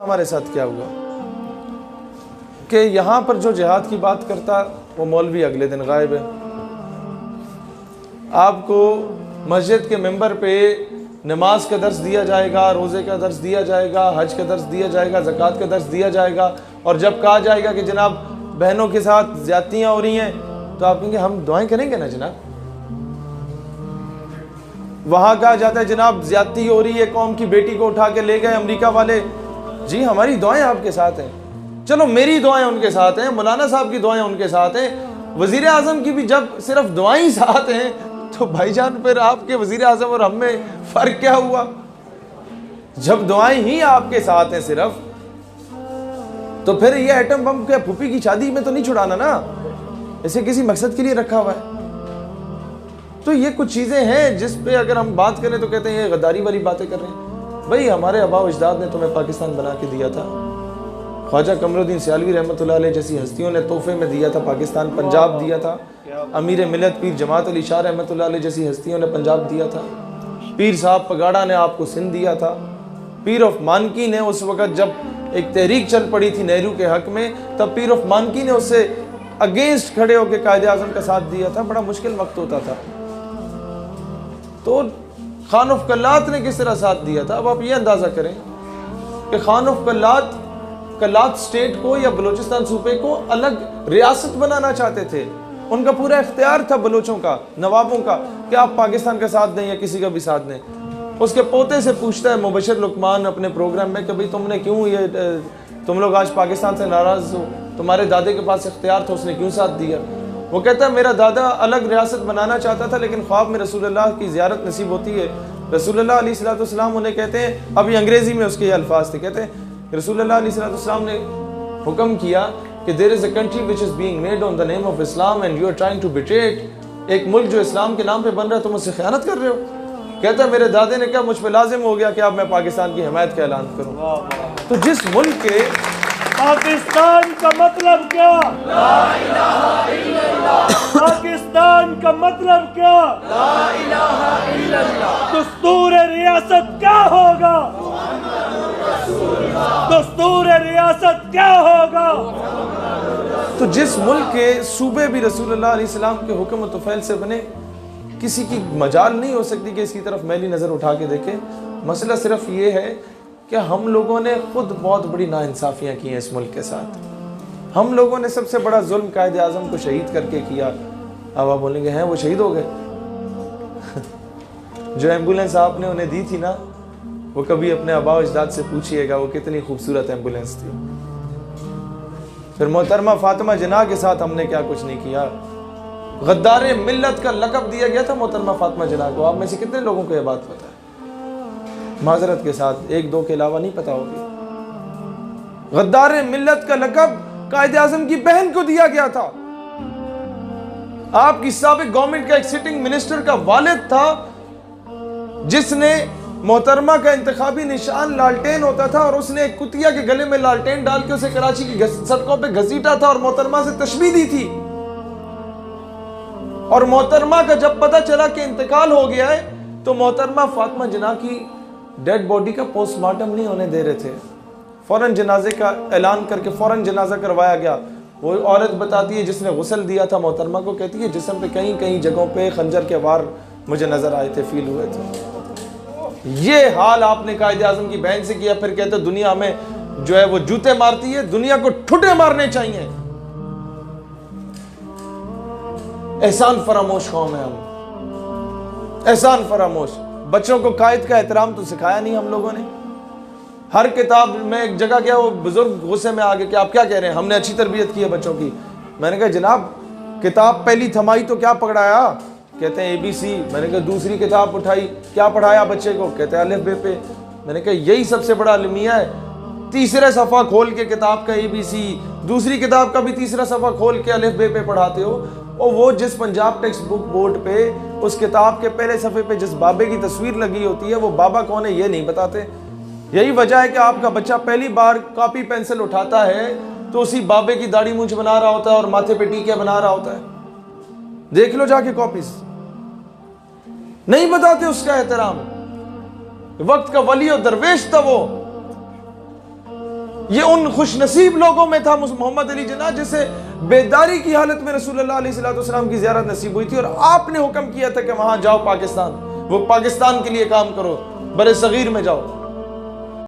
हमारे साथ क्या हुआ कि यहाँ पर जो जिहाद की बात करता वो मौलवी अगले दिन गायब है। आपको मस्जिद के मेंबर पे नमाज का दर्स दिया जाएगा, रोज़े का दर्स दिया जाएगा, हज का दर्स दिया जाएगा, ज़कात का दर्स दिया जाएगा, और जब कहा जाएगा कि जनाब बहनों के साथ ज़्यादतियाँ हो रही हैं तो आप कहेंगे हम दुआएं करेंगे ना जनाब। वहाँ कहा जाता है जनाब ज़्यादती हो रही है, कौम की बेटी को उठा के ले गए अमेरिका वाले, जी हमारी दुआएं आपके साथ हैं। चलो मेरी दुआएं उनके साथ हैं, मौलाना साहब की दुआएं उनके साथ हैं, वज़ीर आज़म की भी जब सिर्फ दुआएं साथ हैं तो भाईजान फिर आपके वज़ीर आज़म और हम में फ़र्क क्या हुआ? जब दुआएं ही आपके साथ हैं सिर्फ, तो फिर ये एटम बम क्या फूफी की शादी में तो नहीं छुड़ाना ना, इसे किसी मकसद के लिए रखा हुआ है। तो ये कुछ चीज़ें हैं जिस पे अगर हम बात करें तो कहते हैं ये गद्दारी वाली बातें कर रहे हैं। भाई हमारे आबा अजदाद ने तुम्हें पाकिस्तान बना के दिया था, ख्वाजा कमरुद्दीन सियालवी रहमतुल्लाह अलैह जैसी हस्तियों ने तोहफे में दिया था पाकिस्तान, पंजाब दिया था। अमीर मिलत पीर जमात अली शाह रहमतुल्लाह अलैह जैसी हस्तियों ने पंजाब दिया था। पीर साहब पगाड़ा ने आपको सिंध दिया था। पीर ऑफ मानकी ने उस वक़्त जब एक तहरीक चल पड़ी थी नेहरू के हक में, तब पीर ऑफ मानकी ने उससे अगेंस्ट खड़े होकर कायदे आज़म का साथ दिया था। बड़ा मुश्किल वक्त होता था। तो खान ऑफ कल्लात ने किस तरह साथ दिया था? अब आप ये अंदाज़ा करें कि खान ऑफ कल्लात स्टेट को या बलूचिस्तान सूबे को अलग रियासत बनाना चाहते थे। उनका पूरा इख्तियार था बलोचों का, नवाबों का, कि आप पाकिस्तान का साथ दें या किसी का भी साथ दें। उसके पोते से पूछता है मुबशर लुकमान अपने प्रोग्राम में कि भाई तुमने क्यों ये तुम लोग आज पाकिस्तान से नाराज़ हो, तुम्हारे दादे के पास इख्तियार था, उसने क्यों साथ दिया? वो कहता है मेरा दादा अलग रियासत बनाना चाहता था, लेकिन ख्वाब में रसूलुल्लाह की ज़ियारत नसीब होती है। रसूलुल्लाह अलैहिस्सलाम उन्हें कहते हैं, अभी अंग्रेज़ी में उसके ये अल्फाज थे, कहते हैं रसूलुल्लाह अलैहिस्सलाम ने हुक्म किया कि there is a country which is being made on the name of Islam and you are trying to betray it. एक मुल्क जो इस्लाम के नाम पे बन रहा है, तुम उससे ख़यानत कर रहे हो। कहता है मेरे दादे ने कहा मुझ पर लाजिम हो गया कि अब मैं पाकिस्तान की हिमायत का ऐलान करूँ। तो जिस मुल्क के पाकिस्तान का मतलब क्या? ला इलाहा इल्लल्लाह। पाकिस्तान का मतलब क्या? ला इलाहा इल्लल्लाह। दस्तूर रियासत क्या होगा? दस्तूर रियासत क्या होगा? तो जिस मुल्क के सूबे भी रसूलुल्लाह अलैहिस्सलाम के हुक्म व तुफैल से बने, किसी की मजाल नहीं हो सकती कि इसकी तरफ मैली नज़र उठा के देखे। मसला सिर्फ ये है कि हम लोगों ने खुद बहुत बड़ी नाइंसाफ़ियाँ की हैं इस मुल्क के साथ। हम लोगों ने सबसे बड़ा जुल्म कायदे आज़म को शहीद करके किया। अब आप बोलेंगे हैं वो शहीद हो गए? जो एम्बुलेंस आपने उन्हें दी थी ना, वो कभी अपने आबा अजदाद से पूछिएगा वो कितनी खूबसूरत एम्बुलेंस थी। फिर मोहतरमा फातिमा जिन्ना के साथ हमने क्या कुछ नहीं किया। गद्दारे मिल्लत का लक़ब दिया गया था मोहतरमा फातिमा जिन्ना को। आप में से कितने लोगों को यह बात पता है? माजरत के साथ एक दो के अलावा नहीं पता होगी। गद्दारे मिल्लत का लक़ब कायदे आज़म की बहन को दिया गया था। आपकी साबिक गवर्नमेंट का एक सिटिंग मिनिस्टर का वालिद था जिसने मोहतरमा का इंतखाबी निशान लालटेन होता था, और उसने एक कुतिया के गले में लालटेन डाल के उसे कराची की सड़कों पे घसीटा था और मोहतरमा से तशबीह दी थी। और मोहतरमा का जब पता चला कि इंतकाल हो गया है, तो मोहतरमा फातिमा जिन्ना की डेड बॉडी का पोस्टमार्टम नहीं होने दे रहे थे। फौरन जनाजे का ऐलान करके फौरन जनाजा करवाया गया। वो औरत बताती है जिसने गुस्ल दिया था मोहतरमा को, कहती है जिस्म पे कहीं कहीं जगहों पे खंजर के वार मुझे नजर आए थे, फील हुए थे। ये हाल आपने कायदे आज़म की बहन से किया। फिर कहते दुनिया में जो है वो जूते मारती है, दुनिया को ठुटे मारने चाहिए। एहसान फरामोश कौम है हम, एहसान फरामोश। बच्चों को कायद का एहतराम तो सिखाया नहीं हम लोगों ने। हर किताब में एक जगह क्या, वो बुजुर्ग गुस्से में आ गए कि आप क्या कह रहे हैं, हमने अच्छी तरबियत की है बच्चों की। मैंने कहा जनाब किताब पहली थमाई तो क्या पकड़ाया? कहते हैं ABC। मैंने कहा दूसरी किताब उठाई, क्या पढ़ाया बच्चे को? कहते हैं अलिफ बे पे। मैंने कहा यही सबसे बड़ा अलमिया है। तीसरे सफ़ा खोल के किताब का ABC, दूसरी किताब का भी तीसरा सफ़ा खोल के अलिफ बे पे पढ़ाते हो। और वो जिस पंजाब टेक्स्ट बुक बोर्ड पे उस किताब के पहले सफ़े पे जिस बाबे की तस्वीर लगी होती है, वो बाबा कौन है ये नहीं बताते। यही वजह है कि आपका बच्चा पहली बार कॉपी पेंसिल उठाता है तो उसी बाबे की दाढ़ी मूंछ बना रहा होता है और माथे पे टीके बना रहा होता है। देख लो जाके कॉपीज, नहीं बताते उसका एहतराम। वक्त का वली और दरवेश था वो। ये उन खुशनसीब लोगों में था मोहम्मद अली जिन्ना जिसे बेदारी की हालत में रसूलुल्लाह अलैहिस्सलाम की ज़ियारत नसीब हुई थी, और आपने हुक्म किया था कि वहां जाओ पाकिस्तान, वो पाकिस्तान के लिए काम करो, बरे सगीर में जाओ।